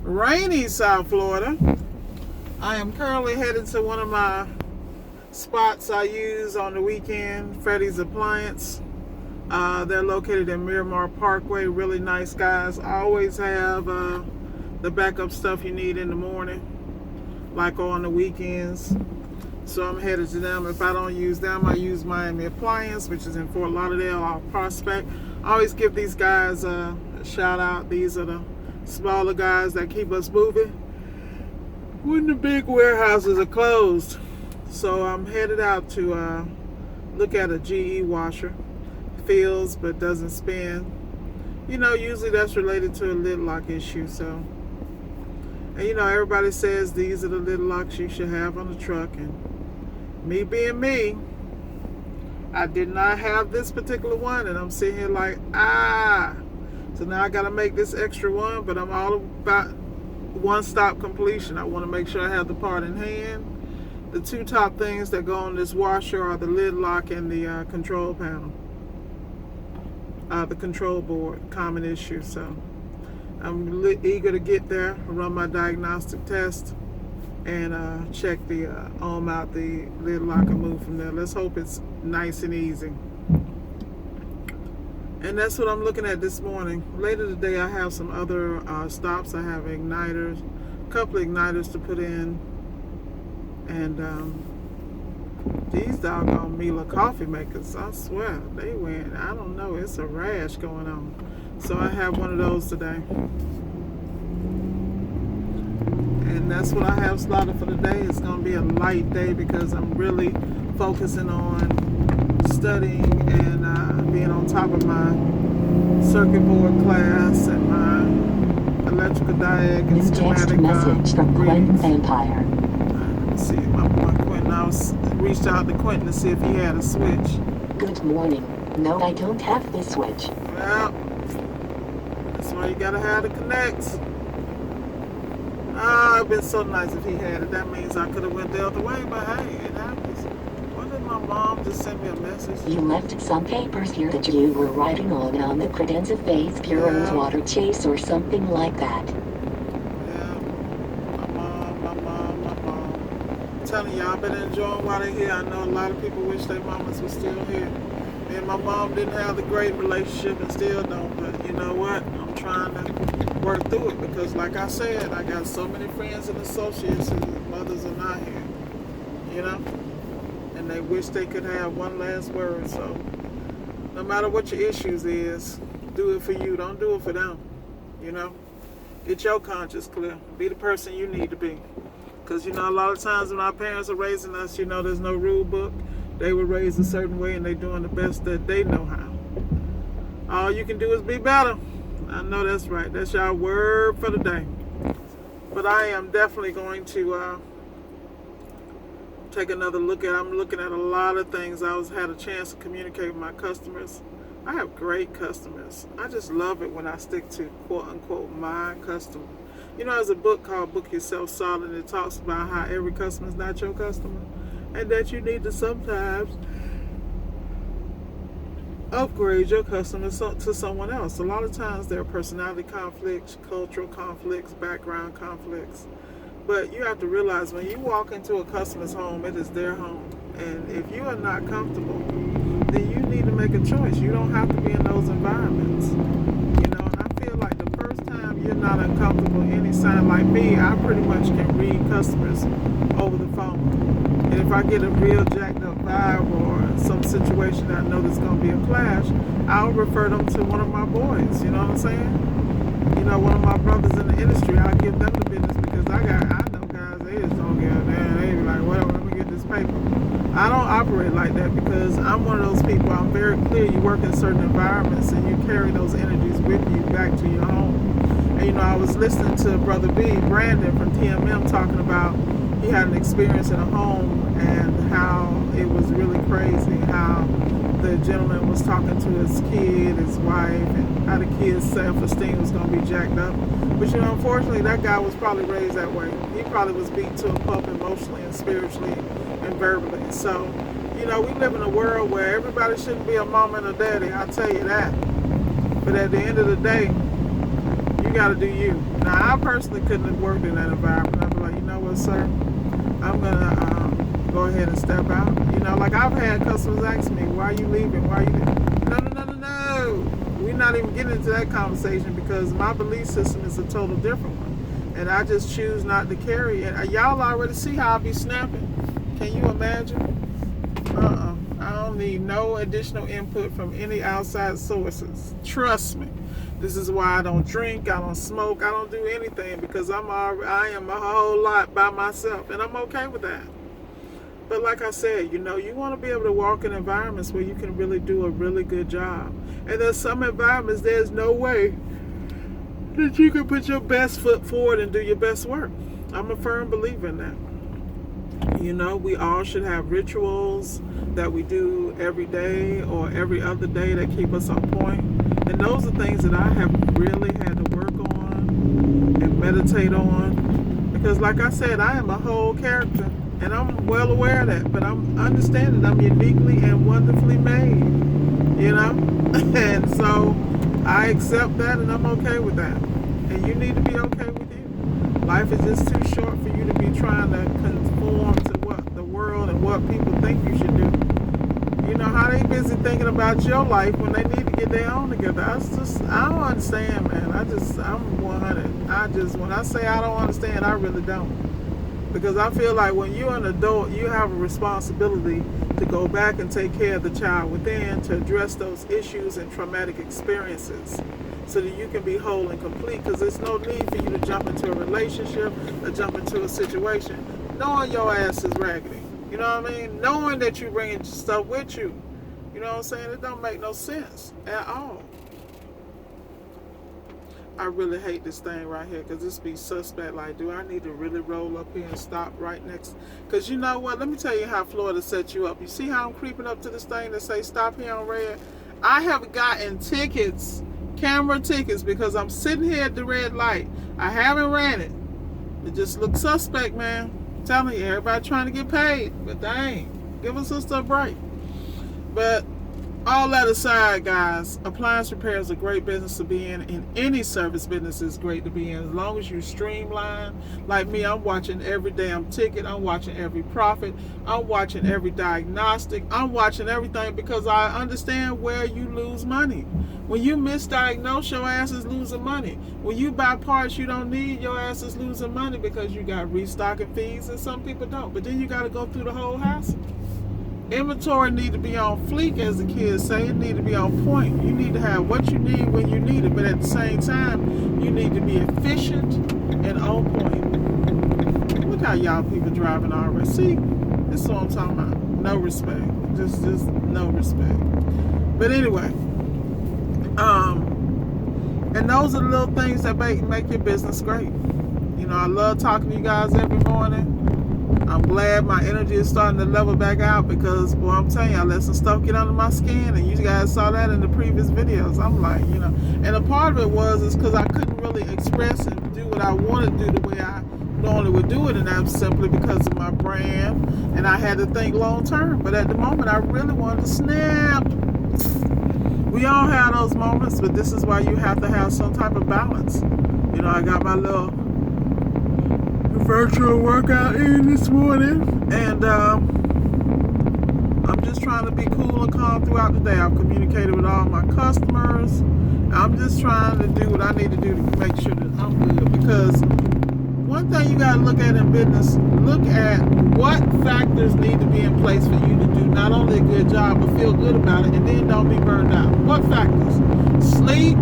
rainy South Florida. I am currently headed to one of my spots I use on the weekend, Freddy's Appliance. They're located in Miramar Parkway. Really nice guys. I always have the backup stuff you need in the morning, like on the weekends. So I'm headed to them. If I don't use them, I use Miami Appliance, which is in Fort Lauderdale, off Prospect. I always give these guys a shout out. These are the smaller guys that keep us moving when the big warehouses are closed. So I'm headed out to look at a GE washer. Feels but doesn't spin. You know, usually that's related to a lid lock issue. So, and you know, everybody says these are the lid locks you should have on the truck, and me being me, I did not have this particular one, and I'm sitting here like, so now I gotta make this extra one, but I'm all about one-stop completion. I want to make sure I have the part in hand. The two top things that go on this washer are the lid lock and the control panel, the control board. Common issue. So I'm eager to get there, run my diagnostic test, and check the ohm out the lid lock and move from there. Let's hope it's nice and easy. And that's what I'm looking at this morning. Later today, I have some other stops. I have igniters, a couple of igniters to put in. And these doggone Miele coffee makers, I swear, they went, I don't know, it's a rash going on. So I have one of those today. And that's what I have slotted for today. It's going to be a light day because I'm really focusing on studying and being on top of my circuit board class and my electrical diag and schematic message from Quentin Vampire. Let me see, my boy Quentin. I reached out to Quentin to see if he had a switch. Good morning. No, I don't have this switch. Well, that's why you gotta have the connects. It'd been so nice if he had it. That means I could have went the other way, but hey, it happens. Why did my mom just send me a message? You left some papers here that you were writing on the Credenza Faith Bureau's water chase or something like that. Yeah, my mom. I'm telling y'all, I've been enjoying while they're here. I know a lot of people wish their mamas were still here. And my mom didn't have the great relationship and still don't, but you know what? I'm trying to work through it because like I said, I got so many friends and associates whose mothers are not here, you know? And they wish they could have one last word. So no matter what your issues is, do it for you. Don't do it for them, you know? Get your conscience clear. Be the person you need to be. Because, you know, a lot of times when our parents are raising us, you know, there's no rule book. They were raised a certain way and they're doing the best that they know how. All you can do is be better. I know that's right. That's your word for the day. But I am definitely going to take another look at. I'm looking at a lot of things. I had a chance to communicate with my customers. I have great customers. I just love it when I stick to quote unquote my customer. You know, there's a book called Book Yourself Solid, and it talks about how every customer is not your customer, and that you need to sometimes upgrade your customers to someone else. A lot of times there are personality conflicts, cultural conflicts, background conflicts. But you have to realize when you walk into a customer's home, it is their home. And if you are not comfortable, then you need to make a choice. You don't have to be in those environments. You know, and I feel like the first time you're not uncomfortable, any sign like me, I pretty much can read customers over the phone. And if I get a real jacked up vibe or some situation that I know there's going to be a clash, I'll refer them to one of my boys. You know what I'm saying? You know, one of my brothers in the industry, I'll give them the business because I know guys, they just don't give a damn. They be like, whatever, let me get this paper. I don't operate like that because I'm one of those people, I'm very clear. You work in certain environments and you carry those energies with you back to your home. And, you know, I was listening to Brother B, Brandon from TMM, talking about he had an experience in a home and how it was really crazy, how the gentleman was talking to his kid, his wife, and how the kid's self-esteem was going to be jacked up. But, you know, unfortunately, that guy was probably raised that way. He probably was beaten to a pulp emotionally and spiritually and verbally. So, you know, we live in a world where everybody shouldn't be a mama and a daddy, I'll tell you that. But at the end of the day, you got to do you. Now, I personally couldn't have worked in that environment. I'd be like, you know what, sir? I'm going to go ahead and step out. You know, like I've had customers ask me, why are you leaving? Why are you leaving? No. We're not even getting into that conversation because my belief system is a total different one. And I just choose not to carry it. Y'all already see how I be snapping. Can you imagine? I don't need no additional input from any outside sources. Trust me. This is why I don't drink, I don't smoke, I don't do anything because I am a whole lot by myself, and I'm okay with that. But like I said, you know, you want to be able to walk in environments where you can really do a really good job. And there's some environments there's no way that you can put your best foot forward and do your best work. I'm a firm believer in that. You know, we all should have rituals that we do every day or every other day that keep us on point. And those are things that I have really had to work on and meditate on. Because like I said, I am a whole character. And I'm well aware of that. But I'm understanding I'm uniquely and wonderfully made. You know? And so I accept that and I'm okay with that. And you need to be okay with you. Life is just too short for you to be trying to conform to what the world and what people think you should do. You know how they busy thinking about your life when they need to get their own together. I don't understand, man. I'm 100. When I say I don't understand, I really don't. Because I feel like when you're an adult, you have a responsibility to go back and take care of the child within, to address those issues and traumatic experiences so that you can be whole and complete. Because there's no need for you to jump into a relationship or jump into a situation knowing your ass is raggedy. You know what I mean? Knowing that you're bringing stuff with you. You know what I'm saying? It don't make no sense at all. I really hate this thing right here because this be suspect. Like, do I need to really roll up here and stop right next? Because you know what? Let me tell you how Florida sets you up. You see how I'm creeping up to this thing that say stop here on red? I have gotten tickets, camera tickets, because I'm sitting here at the red light. I haven't ran it. It just looks suspect, man. I'm telling you, everybody trying to get paid, but dang, give us a break. But all that aside, guys, appliance repair is a great business to be in. And any service business is great to be in as long as you streamline. Like me, I'm watching every damn ticket. I'm watching every profit. I'm watching every diagnostic. I'm watching everything because I understand where you lose money. When you misdiagnose, your ass is losing money. When you buy parts you don't need, your ass is losing money because you got restocking fees and some people don't. But then you got to go through the whole hassle. Inventory need to be on fleek, as the kids say. It need to be on point. You need to have what you need when you need it, but at the same time, you need to be efficient and on point. Look how y'all people driving already. See, this is what I'm talking about. No respect. Just no respect. But anyway, and those are the little things that make your business great. You know, I love talking to you guys every morning. I'm glad my energy is starting to level back out because, boy, I'm telling you, I let some stuff get under my skin, and you guys saw that in the previous videos. I'm like, you know, and a part of it is because I couldn't really express and do what I wanted to do the way I normally would do it, and that's simply because of my brand, and I had to think long term. But at the moment, I really wanted to snap. We all have those moments, but this is why you have to have some type of balance. You know, I got my little virtual workout in this morning, and I'm just trying to be cool and calm throughout the day. I've communicated with all my customers. I'm just trying to do what I need to do to make sure that I'm good, because one thing you got to look at in business, look at what factors need to be in place for you to do not only a good job but feel good about it, and then don't be burned out. What factors? Sleep,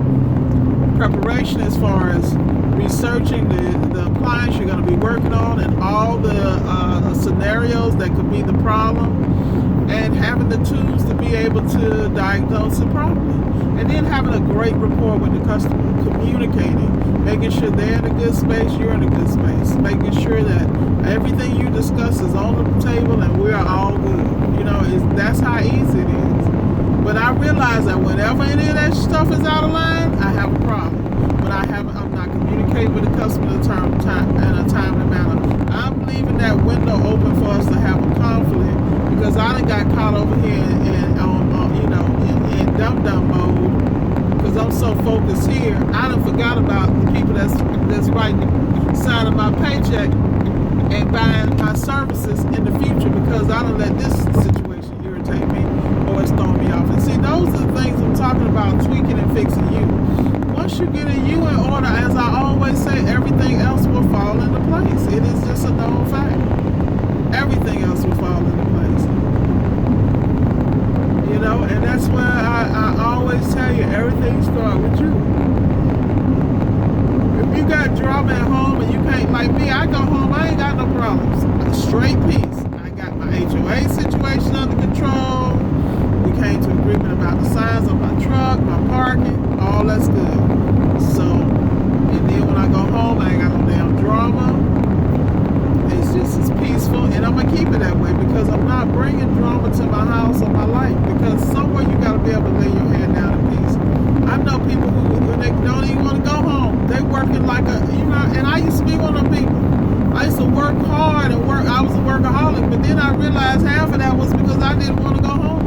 preparation as far as researching the appliance you're going to be working on and all the scenarios that could be the problem, and having the tools to be able to diagnose it properly, and then having a great rapport with the customer, communicating, making sure they're in a good space, you're in a good space, making sure that everything you discuss is on the table and we're all good. You know, that's how easy it is. But I realize that whenever any of that stuff is out of line, I have a problem. When I'm not communicating with the customer in a timely manner. I'm leaving that window open for us to have a conflict, because I done got caught over here in dum-dum mode, because because I'm so focused here, I done forgot about the people that's writing, signing my paycheck and buying my services in the future, because I don't let this situation irritate me or it's throwing me off. And see, those are the things I'm talking about, tweaking and fixing you. Once you get a you in order, as I always say, everything else will fall into place. It is just a known fact. Everything else will fall into place. You know, and that's why I always tell you, everything starts with you. If you got drama at home and you can't, like me, I go home, I ain't got no problems. Straight peace. I got my HOA situation under control. We came to agreement about the size of my truck, my parking, all that's good. So, and then when I go home, I ain't got no damn drama. It's just as peaceful, and I'm gonna keep it that way, because I'm not bringing drama to my house or my life, because somewhere you gotta be able to lay your head down in peace. I know people who they don't even want to go home. They working like a, you know, and I used to be one of them people. I used to work hard and work. I was a workaholic, but then I realized half of that was because I didn't want to go home.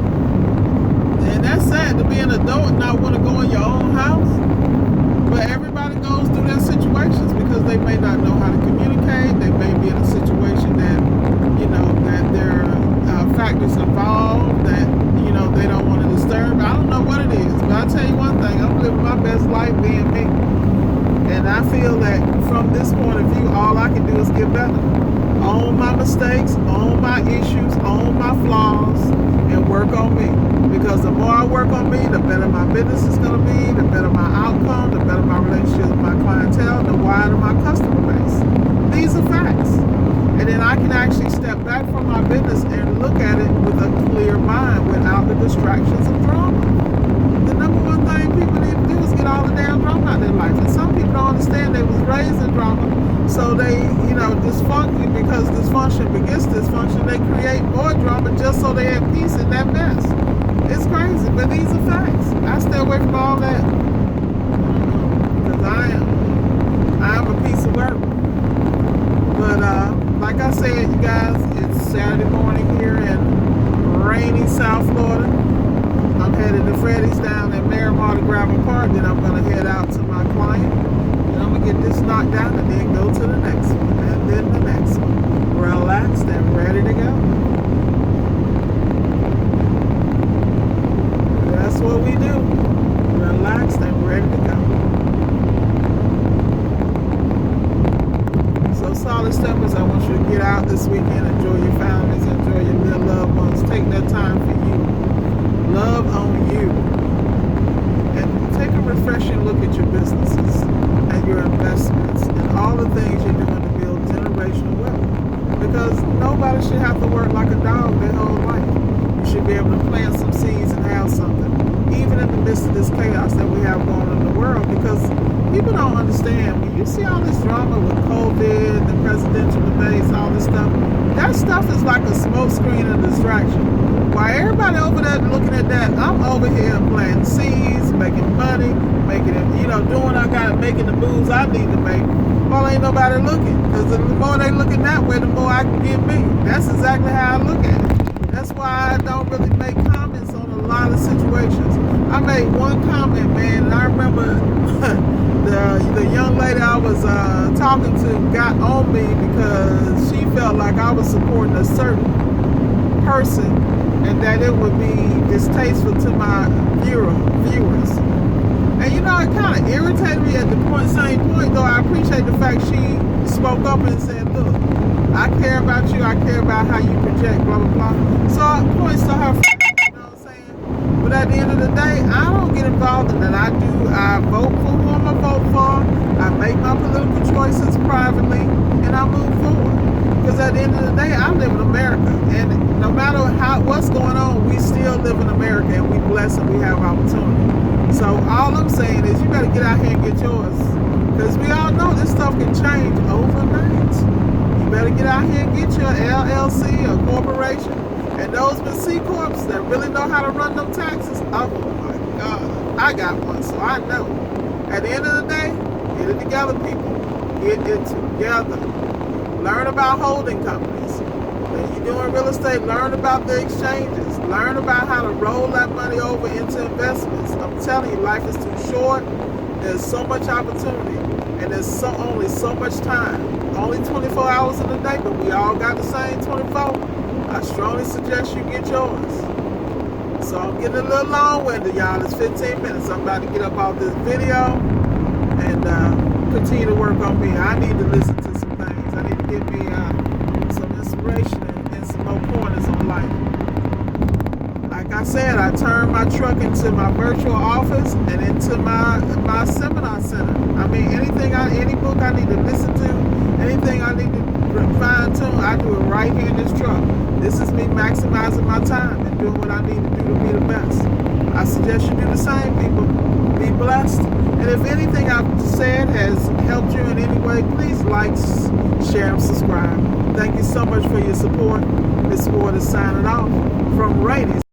And that's sad, to be an adult and not want to go in your own house. But everybody goes through their situations because they may not know how to communicate. They may be in a situation that, you know, that there are factors involved that, you know, they don't want to disturb. I don't know what it is, but I'll tell you one thing, I'm living my best life being me. And I feel that from this point of view, all I can do is get better. Own my mistakes, own my issues, own my flaws, and work on me. Because the more I work on me, the better my business is going to be, the better my outcome, the better my relationship with my clientele, the wider my customer base. These are facts. And then I can actually step back from my business and look at it with a clear mind without the distractions of drama. The number one thing people need to do is get all the damn drama out of their life. And some people don't understand they was raised in drama. So they, you know, dysfunction, because dysfunction begets dysfunction, they create more drama just so they have peace in that mess. It's crazy, but these are facts. I stay away from all that. Because I am a piece of work. But like I said, you guys, it's Saturday morning here in rainy South Florida. I'm headed to Freddy's down at Miramar to grab a part. Then I'm going to head out to my client. And I'm going to get this knocked down and then go to the next one. And then the next one. Relaxed and ready to go. That's what we do. Relaxed and ready to go. So solid steppers, I want you to get out this weekend, enjoy your families, enjoy your little loved ones. Take that time for you. Love on you. And take a refreshing look at your businesses and your investments and all the things you're doing to build generational wealth. Because nobody should have to work like a dog their whole life. You should be able to plant some seeds and have something, even in the midst of this chaos that we have going on in the world, because people don't understand. When you see all this drama with COVID, the presidential debates, all this stuff, that stuff is like a smoke screen and distraction. While everybody over there looking at that, I'm over here planting seeds, making money, making it, you know, doing I got, making the moves I need to make. Well, ain't nobody looking, because the more they looking that way, the more I can get me. That's exactly how I look at it. That's why I don't really make comments on a lot of situations. I made one comment, man, and I remember the young lady I was talking to got on me because she felt like I was supporting a certain person and that it would be distasteful to my viewers. And you know, it kind of irritated me at the same point, though I appreciate the fact she spoke up and said, look, I care about you, I care about how you project, blah, blah, blah. So it points to her, you know what I'm saying? But at the end of the day, I don't get involved in that. I vote for who I'm going to vote for, I make my political choices privately, and I move forward. Because at the end of the day, I live in America. And no matter what's going on, we still live in America, and we blessed and we have opportunity. So all I'm saying is you better get out here and get yours. Because we all know this stuff can change overnight. You better get out here and get your LLC or corporation. And those with C Corps that really know how to run them taxes, oh my God, I got one, so I know. At the end of the day, get it together, people. Get it together. Learn about holding companies. When you're doing real estate, learn about the exchanges. Learn about how to roll that money over into investments. I'm telling you, life is too short. There's so much opportunity, and there's only so much time. Only 24 hours in a day, but we all got the same 24. I strongly suggest you get yours. So I'm getting a little long-winded, y'all. It's 15 minutes. I'm about to get up off this video and continue to work on me. I need to listen to some things. I need to get me some inspiration and some more pointers on life. Like I said, I turned my truck into my virtual office and into my seminar center. I mean, any book I need to listen to, anything I need to fine tune, I do it right here in this truck. This is me maximizing my time and doing what I need to do to be the best. I suggest you do the same, people. Be blessed. And if anything I've said has helped you in any way, please like, share, and subscribe. Thank you so much for your support. This Ward is signing off from Rainey's